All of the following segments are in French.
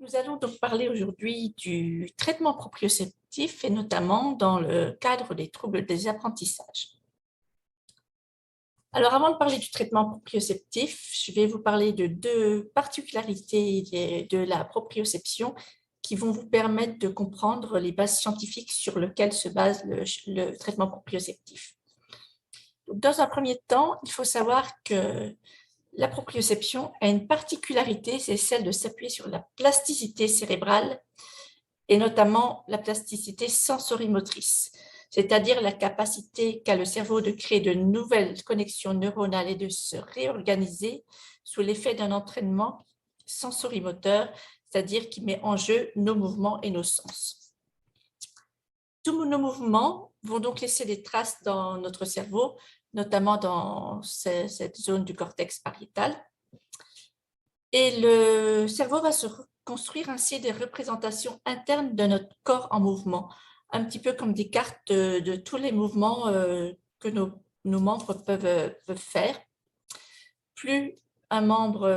Nous allons donc parler aujourd'hui du traitement proprioceptif et notamment dans le cadre des troubles des apprentissages. Alors avant de parler du traitement proprioceptif, je vais vous parler de deux particularités de la proprioception qui vont vous permettre de comprendre les bases scientifiques sur lesquelles se base le traitement proprioceptif. Donc, dans un premier temps, il faut savoir que la proprioception a une particularité, c'est celle de s'appuyer sur la plasticité cérébrale et notamment la plasticité sensorimotrice, c'est-à-dire la capacité qu'a le cerveau de créer de nouvelles connexions neuronales et de se réorganiser sous l'effet d'un entraînement sensorimoteur, c'est-à-dire qui met en jeu nos mouvements et nos sens. Tous nos mouvements vont donc laisser des traces dans notre cerveau, notamment dans cette zone du cortex pariétal. Et le cerveau va se construire ainsi des représentations internes de notre corps en mouvement, un petit peu comme des cartes de tous les mouvements que nos membres peuvent faire. Plus un membre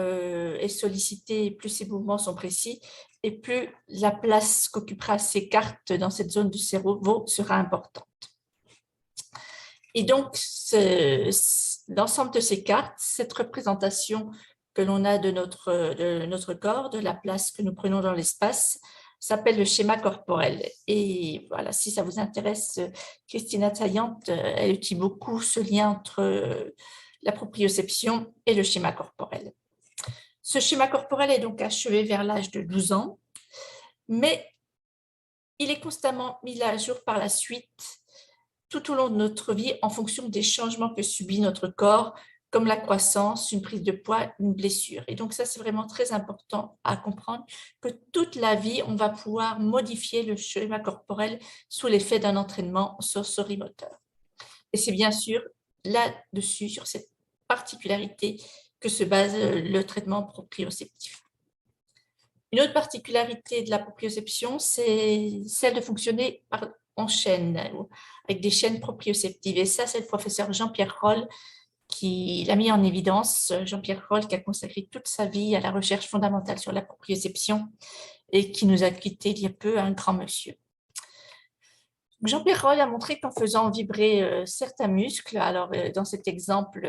est sollicité, plus ses mouvements sont précis, et plus la place qu'occupera ces cartes dans cette zone du cerveau sera importante. Et donc, l'ensemble de ces cartes, cette représentation que l'on a de notre corps, de la place que nous prenons dans l'espace, s'appelle le schéma corporel. Et voilà, si ça vous intéresse, Christina Taillante, elle utilise beaucoup ce lien entre la proprioception et le schéma corporel. Ce schéma corporel est donc achevé vers l'âge de 12 ans, mais il est constamment mis à jour par la suite tout au long de notre vie en fonction des changements que subit notre corps, comme la croissance, une prise de poids, une blessure. Et donc ça, c'est vraiment très important à comprendre que toute la vie, on va pouvoir modifier le schéma corporel sous l'effet d'un entraînement sensorimoteur. Et c'est bien sûr là-dessus, sur cette particularité, que se base le traitement proprioceptif. Une autre particularité de la proprioception, c'est celle de fonctionner en chaîne, avec des chaînes proprioceptives. Et ça, c'est le professeur Jean-Pierre Roll qui l'a mis en évidence. Jean-Pierre Roll qui a consacré toute sa vie à la recherche fondamentale sur la proprioception et qui nous a quittés il y a peu, un grand monsieur. Jean-Pierre Roll a montré qu'en faisant vibrer certains muscles, alors dans cet exemple,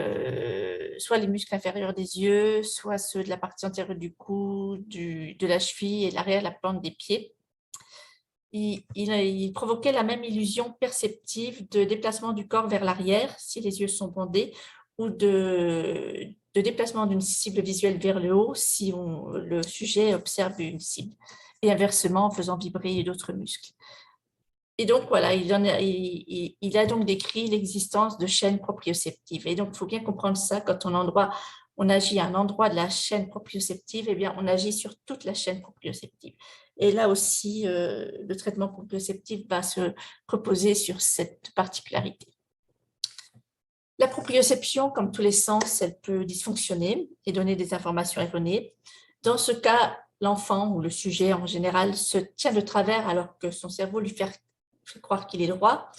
soit les muscles inférieurs des yeux, soit ceux de la partie antérieure du cou, de la cheville et l'arrière de la plante des pieds, il provoquait la même illusion perceptive de déplacement du corps vers l'arrière, si les yeux sont bandés, ou de déplacement d'une cible visuelle vers le haut, si le sujet observe une cible, et inversement en faisant vibrer d'autres muscles. Et donc, voilà, il a donc décrit l'existence de chaînes proprioceptives. Et donc, il faut bien comprendre ça, quand on agit à un endroit de la chaîne proprioceptive, eh bien, on agit sur toute la chaîne proprioceptive. Et là aussi, le traitement proprioceptif va se reposer sur cette particularité. La proprioception, comme tous les sens, elle peut dysfonctionner et donner des informations erronées. Dans ce cas, l'enfant ou le sujet en général se tient de travers alors que son cerveau lui fait croire qu'il est droit,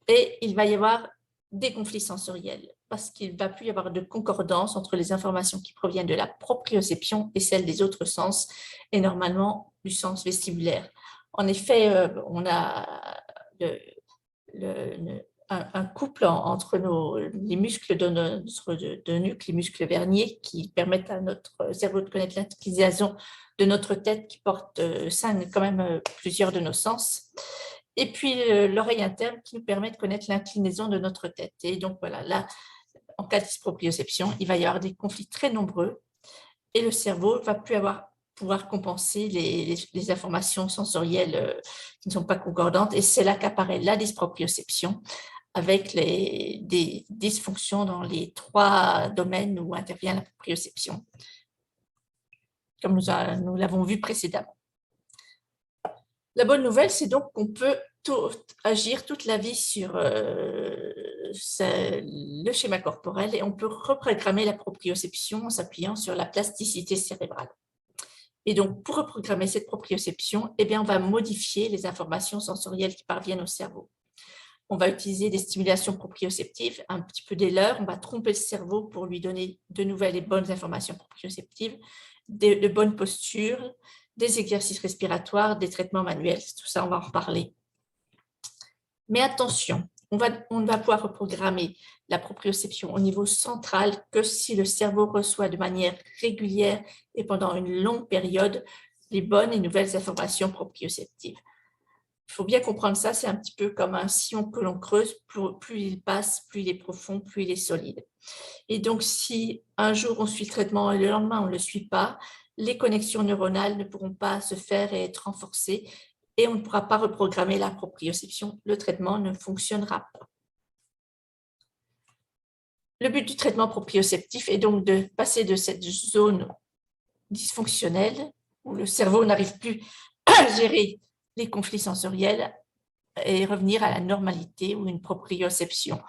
et il va y avoir des conflits sensoriels parce qu'il ne va plus y avoir de concordance entre les informations qui proviennent de la proprioception et celles des autres sens, et normalement du sens vestibulaire. En effet, on a un couple entre les muscles de notre nuque, les muscles verniers qui permettent à notre cerveau de connaître l'inclinaison de notre tête qui porte quand même plusieurs de nos sens. Et puis l'oreille interne qui nous permet de connaître l'inclinaison de notre tête. Et donc voilà, là, en cas de dysproprioception, il va y avoir des conflits très nombreux et le cerveau ne va plus pouvoir compenser les informations sensorielles qui ne sont pas concordantes. Et c'est là qu'apparaît la dysproprioception avec des dysfonctions dans les 3 domaines où intervient la proprioception, comme nous l'avons vu précédemment. La bonne nouvelle, c'est donc qu'on peut agir toute la vie sur le schéma corporel et on peut reprogrammer la proprioception en s'appuyant sur la plasticité cérébrale. Et donc, pour reprogrammer cette proprioception, eh bien, on va modifier les informations sensorielles qui parviennent au cerveau. On va utiliser des stimulations proprioceptives, un petit peu des leurres, on va tromper le cerveau pour lui donner de nouvelles et bonnes informations proprioceptives, de bonnes postures, des exercices respiratoires, des traitements manuels. Tout ça, on va en reparler. Mais attention, on ne va pouvoir reprogrammer la proprioception au niveau central que si le cerveau reçoit de manière régulière et pendant une longue période les bonnes et nouvelles informations proprioceptives. Il faut bien comprendre ça, c'est un petit peu comme un sillon que l'on creuse, plus il passe, plus il est profond, plus il est solide. Et donc, si un jour on suit le traitement et le lendemain on ne le suit pas, les connexions neuronales ne pourront pas se faire et être renforcées et on ne pourra pas reprogrammer la proprioception. Le traitement ne fonctionnera pas. Le but du traitement proprioceptif est donc de passer de cette zone dysfonctionnelle où le cerveau n'arrive plus à gérer les conflits sensoriels et revenir à la normalité où une proprioception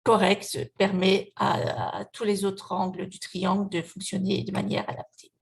correcte permet à tous les autres angles du triangle de fonctionner de manière adaptée.